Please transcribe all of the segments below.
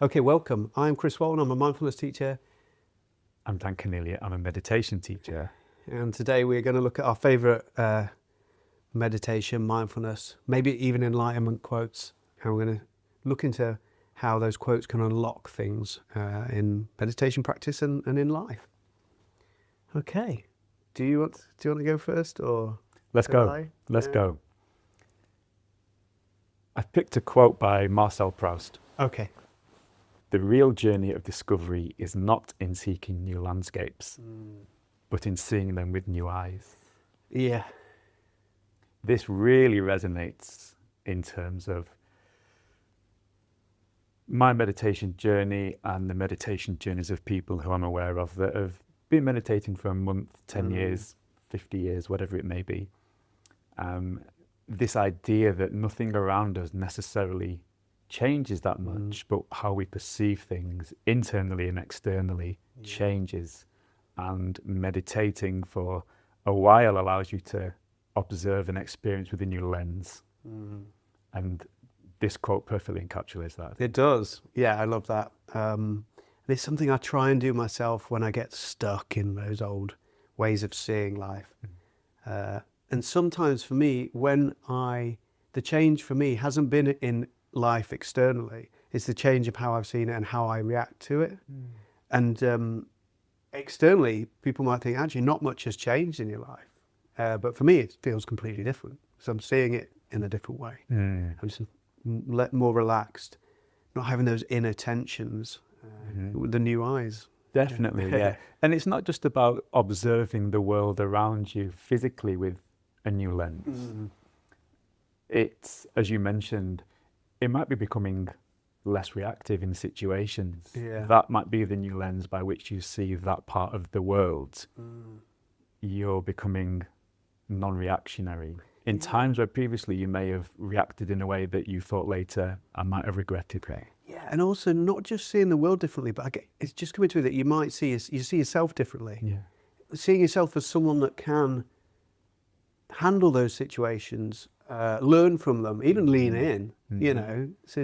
Okay, welcome. I'm Chris Walton. I'm a mindfulness teacher. I'm Dan Cornelia. I'm a meditation teacher. And today we're going to look at our favourite meditation, mindfulness, maybe even enlightenment quotes. And we're going to look into how those quotes can unlock things in meditation practice and in life. Okay. Do you want to go first, or Let's go. Let's go. I've picked a quote by Marcel Proust. Okay. The real journey of discovery is not in seeking new landscapes, but in seeing them with new eyes. Yeah. This really resonates in terms of my meditation journey and the meditation journeys of people who I'm aware of that have been meditating for a month, 10 years, 50 years, whatever it may be. This idea that nothing around us necessarily changes that much, but how we perceive things internally and externally changes. And meditating for a while allows you to observe and experience with a new lens. And this quote perfectly encapsulates that. It does. Yeah, I love that. It's something I try and do myself when I get stuck in those old ways of seeing life. And sometimes for me, the change for me hasn't been in life externally. It's the change of how I've seen it and how I react to it. And externally, people might think, actually, not much has changed in your life. But for me, it feels completely different. So I'm seeing it in a different way. I'm just more relaxed, not having those inner tensions with the new eyes. Definitely, yeah. And it's not just about observing the world around you physically with a new lens. It's, as you mentioned, it might be becoming less reactive in situations. That might be the new lens by which you see that part of the world. You're becoming non-reactionary. In times where previously you may have reacted in a way that you thought later, I might have regretted. Yeah, and also not just seeing the world differently, but it's just coming to it that you might see yourself differently. Yeah. Seeing yourself as someone that can handle those situations, learn from them, even lean in, so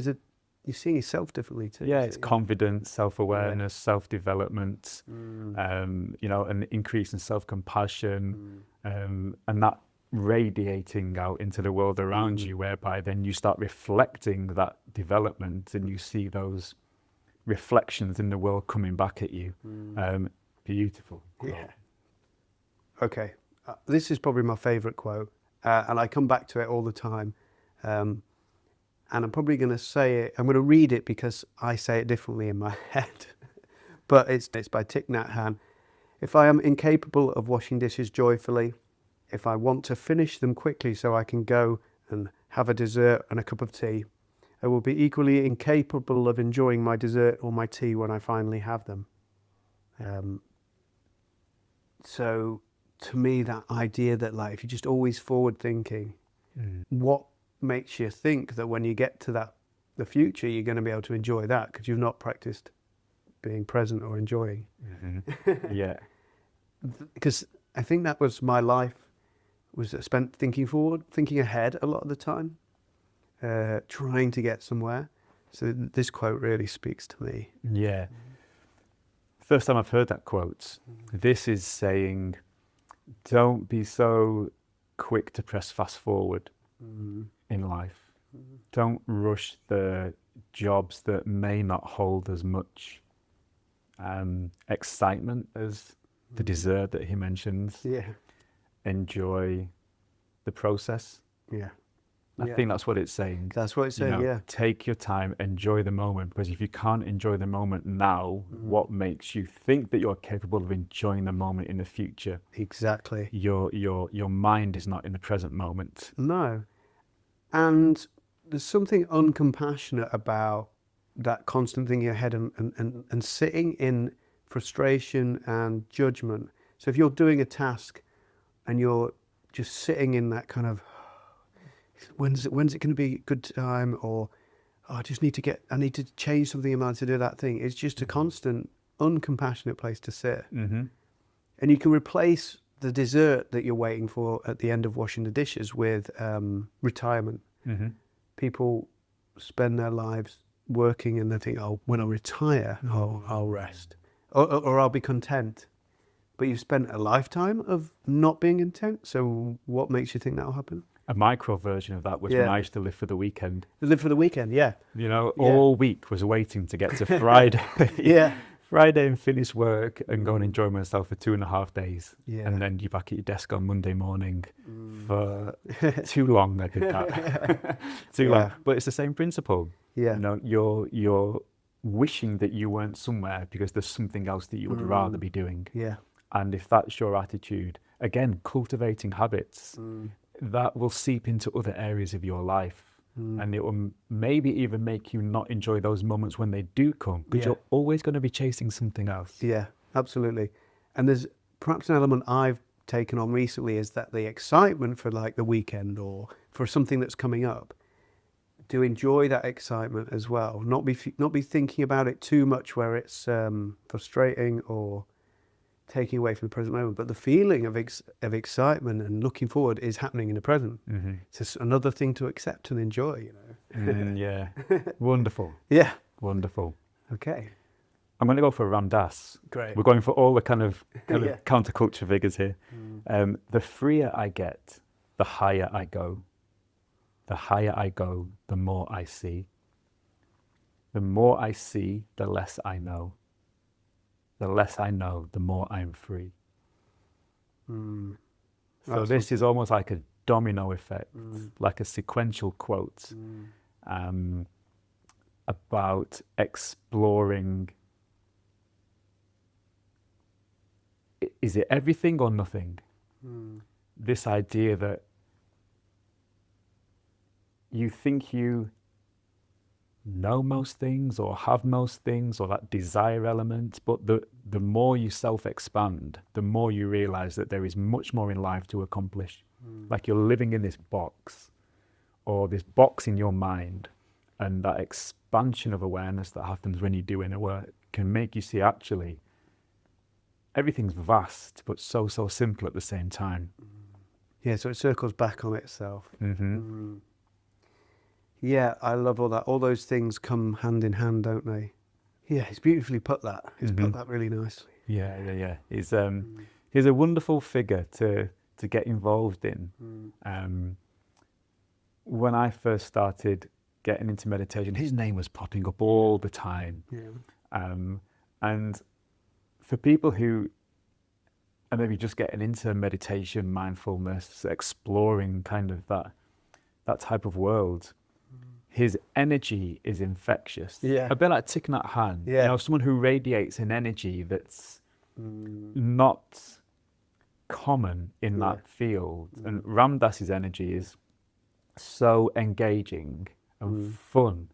you're seeing yourself differently too. Yeah, it's confidence, self-awareness, self-development, an increase in self-compassion, and that radiating out into the world around you, whereby then you start reflecting that development and you see those reflections in the world coming back at you. Beautiful. Yeah. Okay. This is probably my favourite quote, and I come back to it all the time. And I'm probably going to say it, I'm going to read it because I say it differently in my head. But it's by Thich Nhat Hanh. If I am incapable of washing dishes joyfully, if I want to finish them quickly so I can go and have a dessert and a cup of tea, I will be equally incapable of enjoying my dessert or my tea when I finally have them. So to me, that idea that if you're just always forward thinking, what makes you think that when you get to the future, you're going to be able to enjoy that because you've not practiced being present or enjoying? Yeah. Because I think that was my life, was spent thinking forward, thinking ahead a lot of the time, trying to get somewhere. So this quote really speaks to me. Yeah. First time I've heard that quote, this is saying, don't be so quick to press fast forward in life. Don't rush the jobs that may not hold as much excitement as the dessert that he mentions. Yeah. Enjoy the process. Yeah. I think that's what it's saying. That's what it's saying, Take your time, enjoy the moment, because if you can't enjoy the moment now, what makes you think that you're capable of enjoying the moment in the future? Exactly. Your mind is not in the present moment. No. And there's something uncompassionate about that constant thinking ahead and sitting in frustration and judgment. So if you're doing a task and you're just sitting in that kind of, when's it going to be a good time, or I need to change something in my life to do that thing. It's just a constant uncompassionate place to sit. And you can replace the dessert that you're waiting for at the end of washing the dishes with retirement. People spend their lives working and I think, oh, when I retire, I'll rest, or I'll be content. But you've spent a lifetime of not being content. So what makes you think that'll happen? A micro version of that was when I used to live for the weekend. Live for the weekend, yeah. You know, all week was waiting to get to Friday. Yeah. Friday and finish work and go and enjoy myself for 2.5 days. Yeah. And then you're back at your desk on Monday morning for too long. I did that. Too long. But it's the same principle. Yeah. You know, you're wishing that you weren't somewhere because there's something else that you would rather be doing. Yeah. And if that's your attitude, again, cultivating habits, that will seep into other areas of your life. And it will maybe even make you not enjoy those moments when they do come, because you're always going to be chasing something else. Yeah, absolutely. And there's perhaps an element I've taken on recently is that the excitement for like the weekend or for something that's coming up, to enjoy that excitement as well, not be thinking about it too much where it's frustrating or taking away from the present moment, but the feeling of excitement and looking forward is happening in the present. It's just another thing to accept and enjoy, you know. Yeah, wonderful. Yeah. Wonderful. Okay. I'm going to go for Ram Dass. Great. We're going for all the kind of counterculture figures here. The freer I get, the higher I go. The higher I go, the more I see. The more I see, the less I know. The less I know, the more I'm free. So this is almost like a domino effect, like a sequential quote about exploring. Is it everything or nothing? This idea that you think you know most things or have most things, or that desire element, but the more you self-expand, the more you realize that there is much more in life to accomplish. Like you're living in this box, or this box in your mind, and that expansion of awareness that happens when you do inner work can make you see actually everything's vast but so simple at the same time. Yeah, so it circles back on itself. Yeah, I love all that. All those things come hand in hand, don't they? Yeah, he's beautifully put that. He's put that really nicely. Yeah. He's a wonderful figure to get involved in. When I first started getting into meditation, his name was popping up all the time. And for people who are maybe just getting into meditation, mindfulness, exploring kind of that type of world, his energy is infectious. A bit like Thich Nhat Hanh. You know, someone who radiates an energy that's not common in that field. And Ram Dass's energy is so engaging and fun.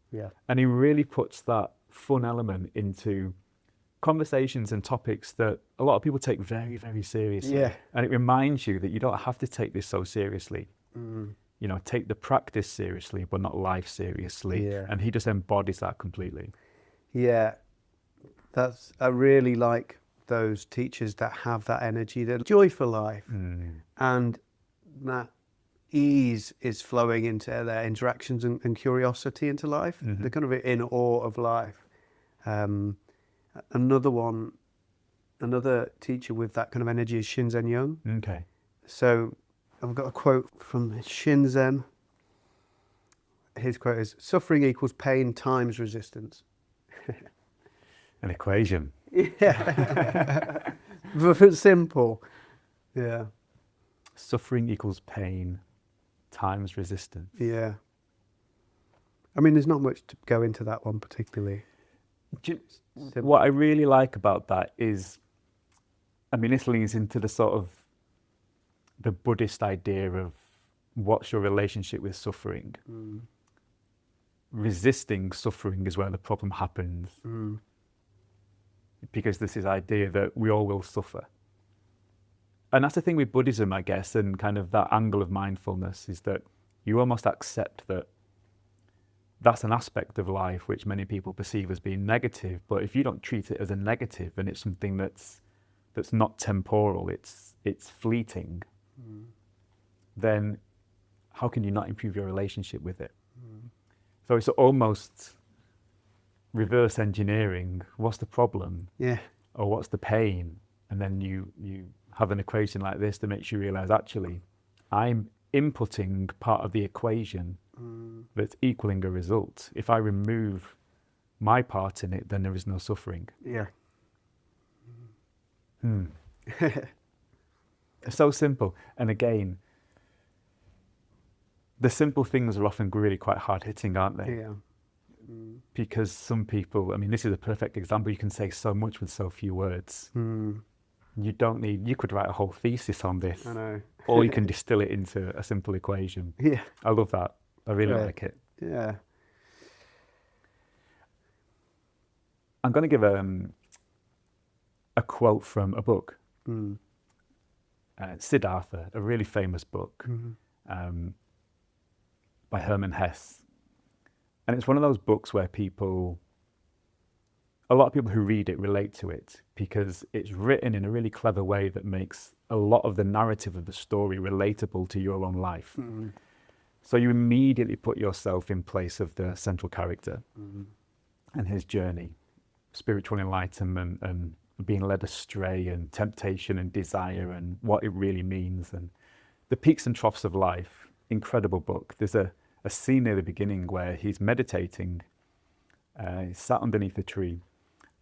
And he really puts that fun element into conversations and topics that a lot of people take very, very seriously. And it reminds you that you don't have to take this so seriously. You know, take the practice seriously, but not life seriously. And he just embodies that completely. I really like those teachers that have that energy, that joy for life, and that ease is flowing into their interactions and curiosity into life. They're kind of in awe of life. Another teacher with that kind of energy is Shinzen Young. So I've got a quote from Shinzen. His quote is, "Suffering equals pain times resistance." An equation. Yeah. But simple. Yeah. Suffering equals pain times resistance. Yeah. I mean, there's not much to go into that one particularly. What I really like about that is, I mean, this leans into the sort of the Buddhist idea of what's your relationship with suffering. Resisting suffering is where the problem happens. Because there's this idea that we all will suffer. And that's the thing with Buddhism, I guess, and kind of that angle of mindfulness, is that you almost accept that that's an aspect of life which many people perceive as being negative. But if you don't treat it as a negative and it's something that's not temporal, it's fleeting, then how can you not improve your relationship with it? So it's almost reverse engineering what's the problem Yeah. or what's the pain, and then you have an equation like this that makes you realize actually I'm inputting part of the equation that's equaling a result. If I remove my part in it, then there is no suffering. Yeah. It's so simple. And again, the simple things are often really quite hard hitting, aren't they? Yeah. Because some people, I mean, this is a perfect example. You can say so much with so few words. You don't need, you could write a whole thesis on this. I know. Or you can distill it into a simple equation. Yeah. I love that. I really Right. like it. Yeah. I'm going to give a quote from a book. Siddhartha, a really famous book by Hermann Hesse. And it's one of those books where a lot of people who read it relate to it because it's written in a really clever way that makes a lot of the narrative of the story relatable to your own life. So you immediately put yourself in place of the central character and his journey, spiritual enlightenment and being led astray and temptation and desire and what it really means and the peaks and troughs of life. Incredible book. There's a scene near the beginning where he's meditating. He's sat underneath a tree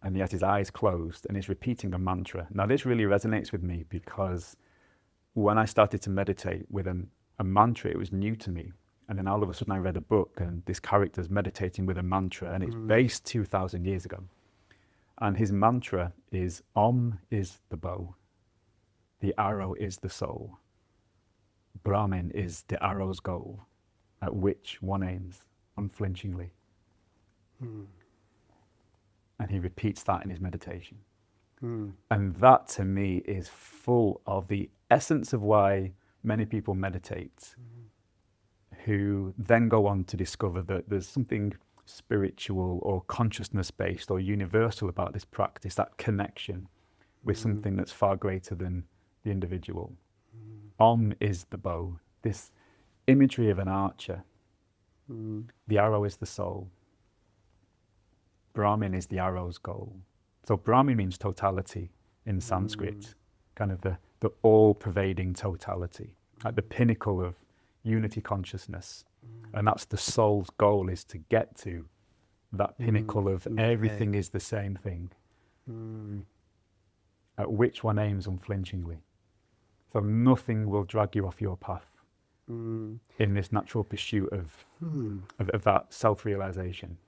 and he has his eyes closed and he's repeating a mantra. Now this really resonates with me because when I started to meditate with a mantra, it was new to me. And then all of a sudden I read a book and this character's meditating with a mantra and it's based 2,000 years ago. And his mantra is, Om is the bow, the arrow is the soul, Brahman is the arrow's goal, at which one aims unflinchingly. And he repeats that in his meditation. And that to me is full of the essence of why many people meditate, who then go on to discover that there's something spiritual or consciousness-based or universal about this practice, that connection with something that's far greater than the individual. Om is the bow, this imagery of an archer. The arrow is the soul. Brahmin is the arrow's goal. So Brahmin means totality in Sanskrit, kind of the all-pervading totality, at the pinnacle of unity consciousness. And that's the soul's goal, is to get to that pinnacle of everything is the same thing, at which one aims unflinchingly. So nothing will drag you off your path in this natural pursuit of that self-realization.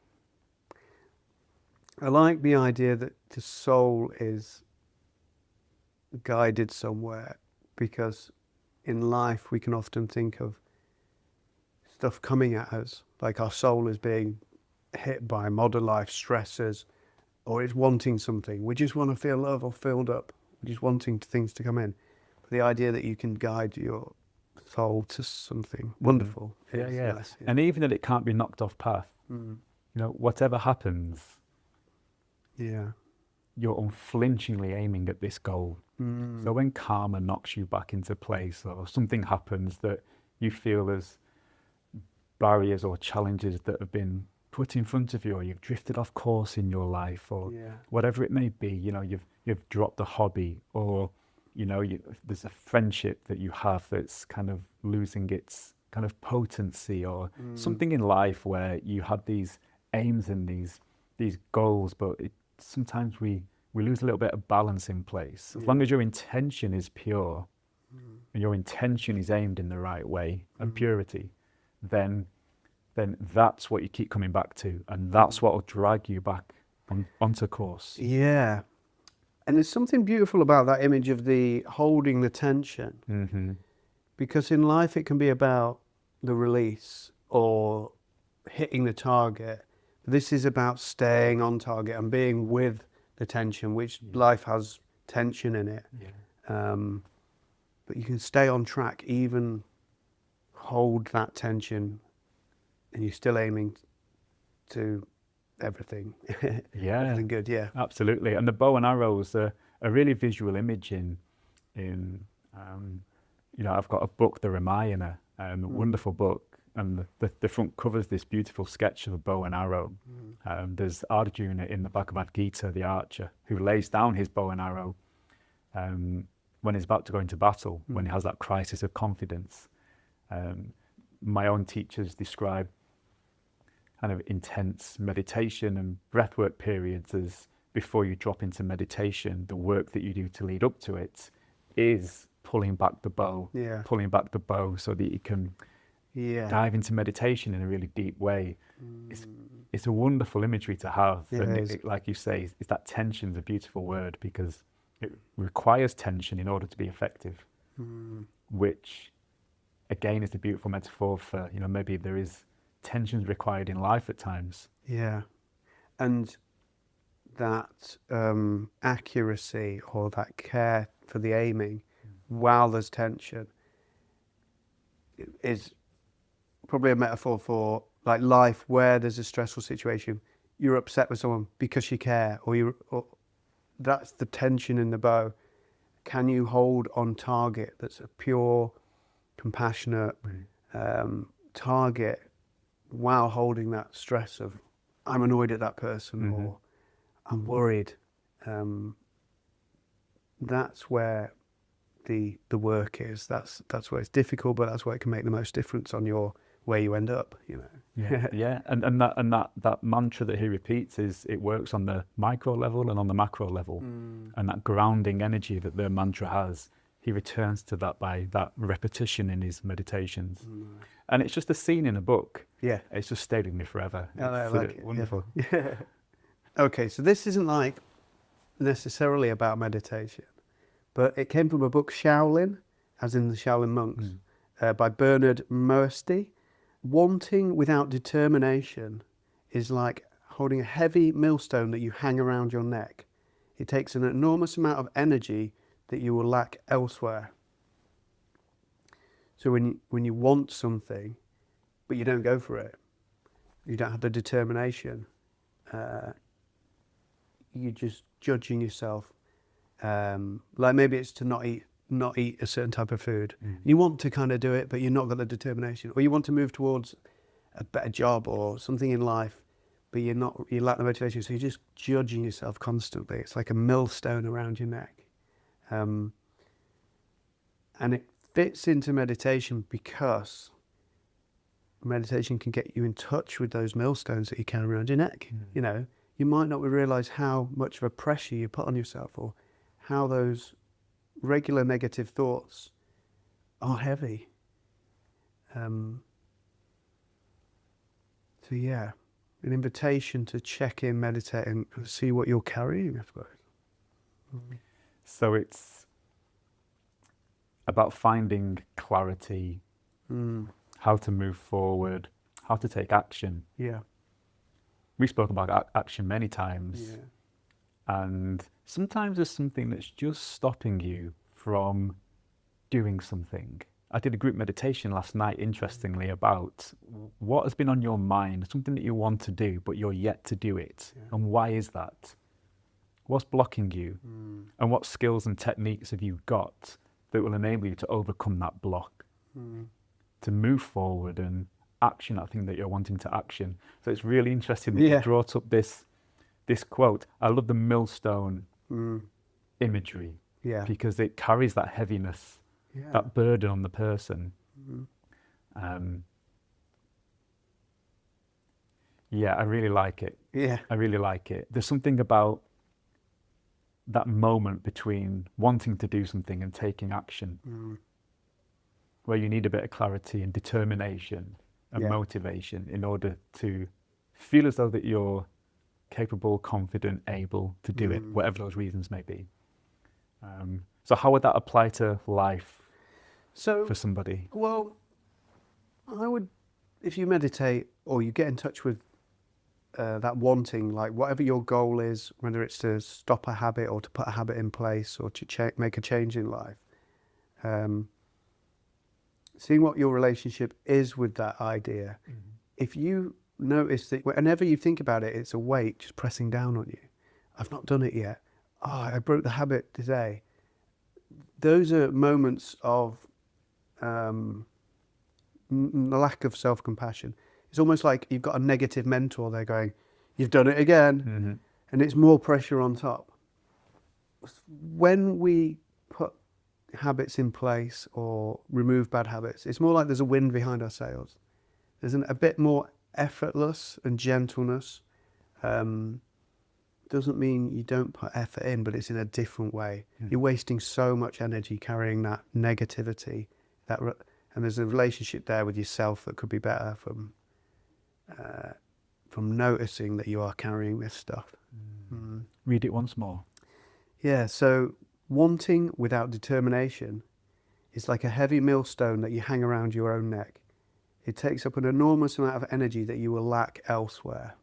I like the idea that the soul is guided somewhere, because in life we can often think of stuff coming at us, like our soul is being hit by modern life stressors, or it's wanting something. We just want to feel love or filled up. We're just wanting things to come in. But the idea that you can guide your soul to something wonderful. Yeah. Nice, yeah. And even that it can't be knocked off path. You know, whatever happens, you're unflinchingly aiming at this goal. So when karma knocks you back into place, or something happens that you feel as barriers or challenges that have been put in front of you, or you've drifted off course in your life, or whatever it may be, you know, you've dropped a hobby, or you know, there's a friendship that you have that's kind of losing its kind of potency, or something in life where you had these aims and these goals, but sometimes we lose a little bit of balance in place. As long as your intention is pure and your intention is aimed in the right way and purity, then that's what you keep coming back to, and that's what will drag you back onto course. Yeah. And there's something beautiful about that image of the holding the tension, because in life it can be about the release or hitting the target. This is about staying on target and being with the tension, which life has tension in it. But you can stay on track, even hold that tension, and you're still aiming to everything. Everything good, Absolutely. And the bow and arrows are a really visual image in you know, I've got a book, The Ramayana, a wonderful book, and the front covers this beautiful sketch of a bow and arrow. There's Arjuna in the Bhagavad Gita, the archer, who lays down his bow and arrow when he's about to go into battle, when he has that crisis of confidence. My own teachers describe kind of intense meditation and breathwork periods as before you drop into meditation, the work that you do to lead up to it is pulling back the bow, so that you can dive into meditation in a really deep way. It's a wonderful imagery to have. And like you say, it's that tension's a beautiful word, because it requires tension in order to be effective, which again is a beautiful metaphor for, maybe there is tensions required in life at times. Yeah. And that accuracy or that care for the aiming while there's tension is probably a metaphor for like life, where there's a stressful situation, you're upset with someone because you care, or that's the tension in the bow. Can you hold on target that's a pure, compassionate target while holding that stress of I'm annoyed at that person or I'm worried? That's where the work is. That's where it's difficult, but that's where it can make the most difference on where you end up. Yeah. And that mantra that he repeats is, it works on the micro level and on the macro level, and that grounding energy that the mantra has, he returns to that by that repetition in his meditations. And it's just a scene in a book. Yeah, it's just stayed with me forever. I like it. Wonderful. Yeah. Okay, so this isn't like necessarily about meditation, but it came from a book, Shaolin, as in the Shaolin monks, by Bernard Moesti. Wanting without determination is like holding a heavy millstone that you hang around your neck. It takes an enormous amount of energy that you will lack elsewhere. So when you want something, but you don't go for it, you don't have the determination, you're just judging yourself. Like maybe it's to not eat a certain type of food. You want to kind of do it, but you're not got the determination. Or you want to move towards a better job or something in life, but you lack the motivation. So you're just judging yourself constantly. It's like a millstone around your neck. And it fits into meditation because meditation can get you in touch with those millstones that you carry around your neck. You might not realize how much of a pressure you put on yourself, or how those regular negative thoughts are heavy. So yeah, an invitation to check in, meditate, and see what you're carrying, I suppose. So it's about finding clarity, how to move forward, how to take action. Yeah. We spoke about action many times. Yeah. And sometimes there's something that's just stopping you from doing something. I did a group meditation last night, interestingly, about what has been on your mind, something that you want to do, but you're yet to do it. Yeah. And why is that? What's blocking you? And what skills and techniques have you got that will enable you to overcome that block, to move forward and action that thing that you're wanting to action? So it's really interesting that you brought up this quote. I love the millstone imagery, because it carries that heaviness, that burden on the person. I really like it. I really like it. There's something about that moment between wanting to do something and taking action, where you need a bit of clarity and determination and motivation in order to feel as though that you're capable, confident, able to do it, whatever those reasons may be. So how would that apply to life for somebody? Well, I would, if you meditate or you get in touch with that wanting, like whatever your goal is, whether it's to stop a habit or to put a habit in place or to make a change in life, seeing what your relationship is with that idea. If you notice that whenever you think about it, it's a weight just pressing down on you. I've not done it yet. I broke the habit today. Those are moments of lack of self-compassion. It's almost like you've got a negative mentor there going, you've done it again, and it's more pressure on top. When we put habits in place or remove bad habits, it's more like there's a wind behind our sails. There's a bit more effortless and gentleness. Doesn't mean you don't put effort in, but it's in a different way. You're wasting so much energy carrying that negativity, and there's a relationship there with yourself that could be better from noticing that you are carrying this stuff. Read it once more. Yeah, so wanting without determination is like a heavy millstone that you hang around your own neck. It takes up an enormous amount of energy that you will lack elsewhere.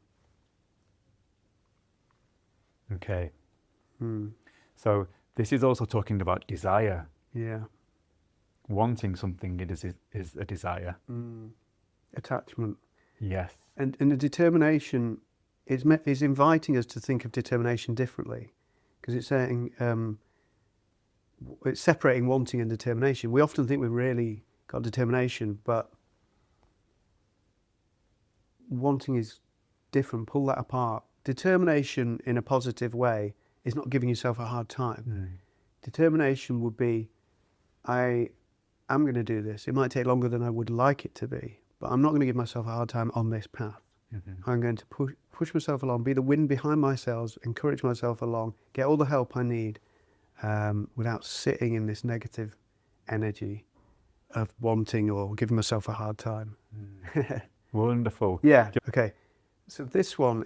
Okay. So this is also talking about desire. Yeah. Wanting something is a desire. Attachment. Yes. And the determination is inviting us to think of determination differently, because it's saying it's separating wanting and determination. We often think we've really got determination, but wanting is different. Pull that apart. Determination in a positive way is not giving yourself a hard time. Determination would be, I am going to do this. It might take longer than I would like it to be, but I'm not going to give myself a hard time on this path. I'm going to push myself along, be the wind behind my sails, encourage myself along, get all the help I need without sitting in this negative energy of wanting or giving myself a hard time. Wonderful. Yeah. Okay. So this was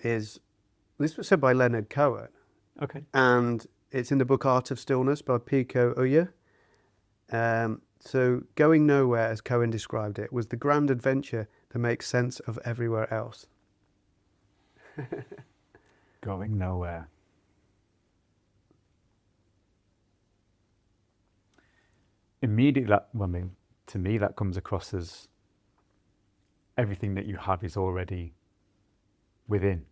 said by Leonard Cohen. Okay. And it's in the book Art of Stillness by Pico Uya. So going nowhere, as Cohen described it, was the grand adventure that makes sense of everywhere else. Going nowhere. Immediately, to me, that comes across as everything that you have is already within.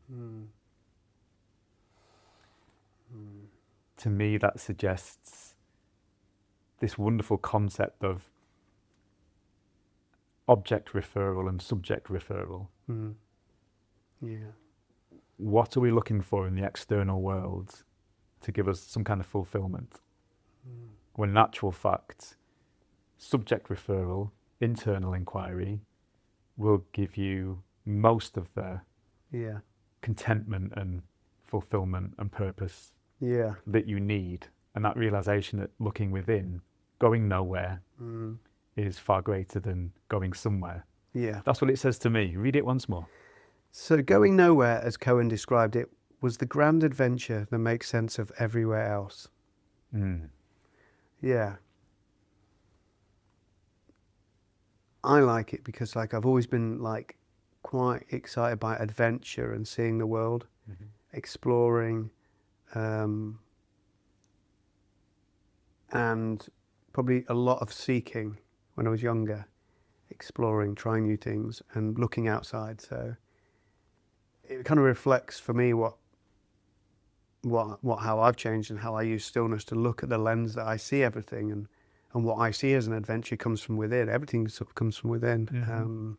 To me, that suggests this wonderful concept of object referral and subject referral. Yeah. What are we looking for in the external world to give us some kind of fulfillment? When in actual fact, subject referral, internal inquiry, will give you most of the contentment and fulfillment and purpose that you need. And that realization that looking within, going nowhere, is far greater than going somewhere. Yeah. That's what it says to me. Read it once more. So going nowhere, as Cohen described it, was the grand adventure that makes sense of everywhere else. Yeah. I like it because I've always been quite excited by adventure and seeing the world, exploring, and probably a lot of seeking when I was younger, exploring, trying new things and looking outside. So it kind of reflects for me how I've changed and how I use stillness to look at the lens that I see everything, and what I see as an adventure comes from within. Everything sort of comes from within.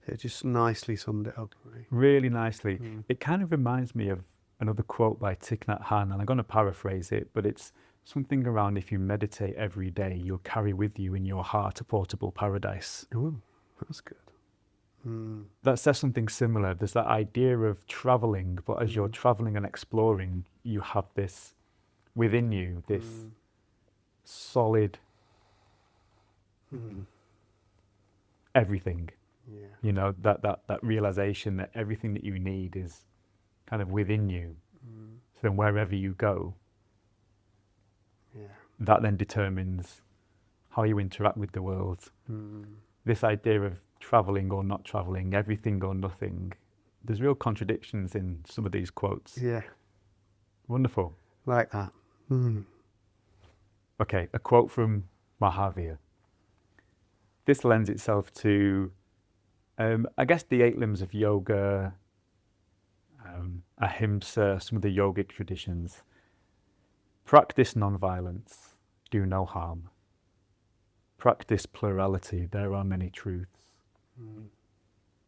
It just nicely summed it up. Really nicely. It kind of reminds me of another quote by Thich Nhat Hanh, and I'm going to paraphrase it, but it's something around, if you meditate every day, you'll carry with you in your heart a portable paradise. Oh, that's good. That says something similar. There's that idea of traveling, but as you're traveling and exploring, you have this within you, this solid everything. You know, that realization that everything that you need is kind of within you. So then wherever you go, that then determines how you interact with the world. This idea of traveling or not traveling, everything or nothing, there's real contradictions in some of these quotes. Yeah. Wonderful. Like that. Okay, a quote from Mahavir. This lends itself to, I guess, the 8 limbs of yoga, ahimsa, some of the yogic traditions. Practice non-violence, do no harm. Practice plurality, there are many truths.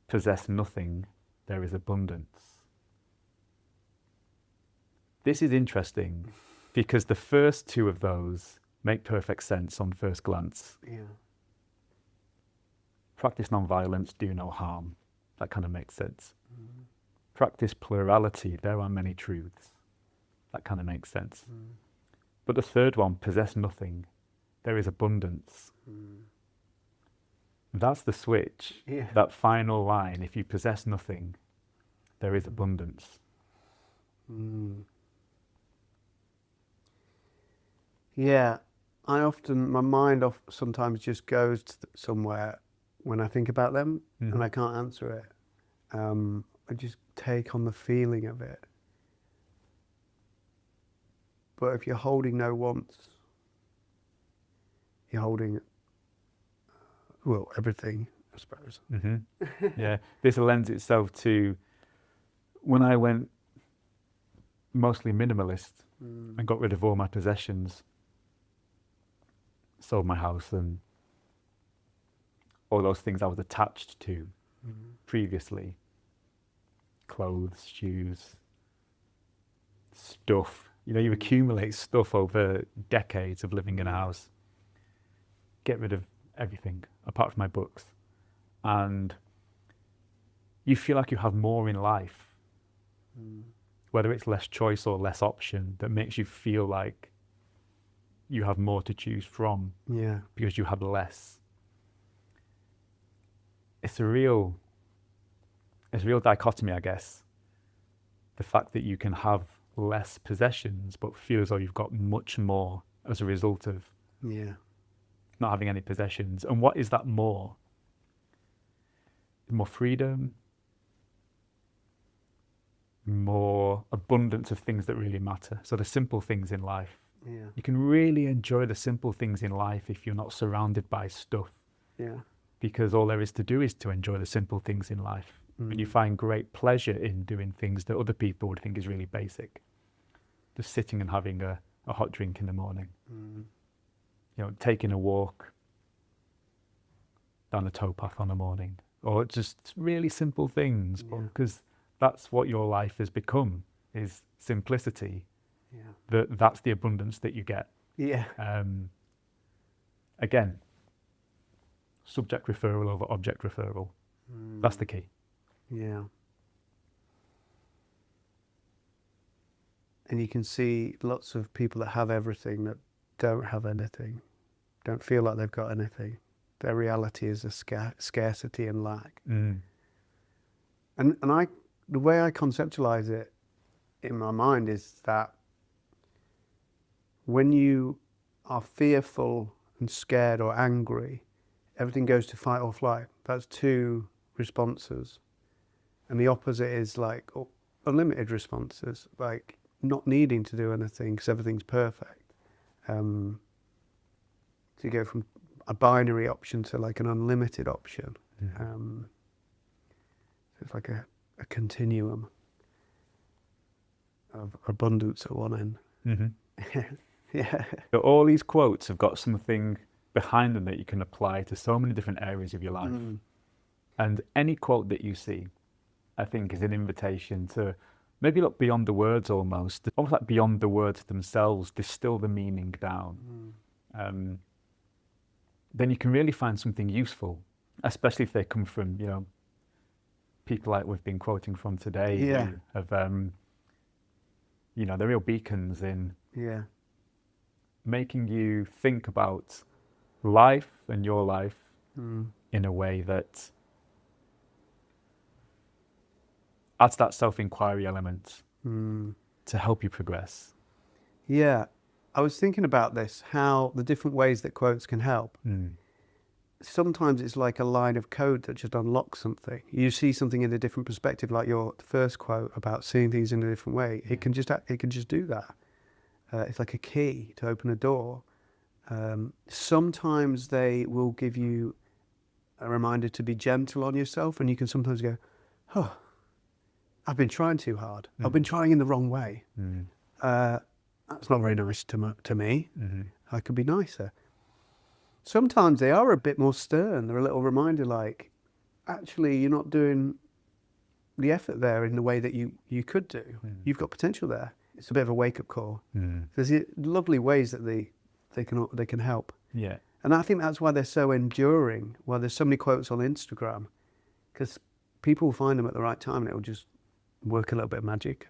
possess nothing, there is abundance. This is interesting because the first two of those make perfect sense on first glance. Yeah. Practice non-violence, do no harm. That kind of makes sense. Practice plurality, there are many truths. That kind of makes sense. But the third one, possess nothing, there is abundance. That's the switch. Yeah. That final line, if you possess nothing, there is abundance. Yeah, my mind sometimes just goes to somewhere when I think about them, and I can't answer it. I just take on the feeling of it. But if you're holding no wants, you're holding, well, everything, I suppose. Yeah, this lends itself to when I went mostly minimalist and got rid of all my possessions, sold my house and all those things I was attached to previously, clothes, shoes, stuff. You know, you accumulate stuff over decades of living in a house. Get rid of everything apart from my books. And you feel like you have more in life, whether it's less choice or less option, that makes you feel like you have more to choose from because you have less. It's a real dichotomy, I guess. The fact that you can have less possessions but feel as though you've got much more as a result of not having any possessions. And what is that more? More freedom, more abundance of things that really matter. So the simple things in life. You can really enjoy the simple things in life if you're not surrounded by stuff. Because all there is to do is to enjoy the simple things in life. And you find great pleasure in doing things that other people would think is really basic. Just sitting and having a hot drink in the morning. You know, taking a walk down a towpath on a morning. Or just really simple things. Because that's what your life has become, is simplicity. That's the abundance that you get. Again, subject referral over object referral. That's the key. And you can see lots of people that have everything that don't have anything, don't feel like they've got anything. Their reality is a scarcity and lack. And the way I conceptualize it in my mind is that when you are fearful and scared or angry, everything goes to fight or flight. That's two responses. And the opposite is like unlimited responses, like not needing to do anything because everything's perfect. So you go from a binary option to like an unlimited option. So it's like a continuum of abundance at one end. So all these quotes have got something behind them that you can apply to so many different areas of your life. And any quote that you see, I think, is an invitation to maybe look beyond the words almost like beyond the words themselves, distill the meaning down. Then you can really find something useful, especially if they come from, you know, people like we've been quoting from today, who have, you know, they're real beacons in making you think about life and your life in a way that adds that self-inquiry element to help you progress. I was thinking about this, how the different ways that quotes can help. Sometimes it's like a line of code that just unlocks something. You see something in a different perspective, like your first quote about seeing things in a different way. It can just do that. It's like a key to open a door. Sometimes they will give you a reminder to be gentle on yourself, and you can sometimes go, oh, I've been trying too hard. I've been trying in the wrong way. That's not very nice to me. I could be nicer. Sometimes they are a bit more stern. They're a little reminder like, actually you're not doing the effort there in the way that you could do. You've got potential there. It's a bit of a wake-up call. There's lovely ways that they can help. Yeah. And I think that's why they're so enduring. Why there's so many quotes on Instagram, because people find them at the right time and it'll just work a little bit of magic.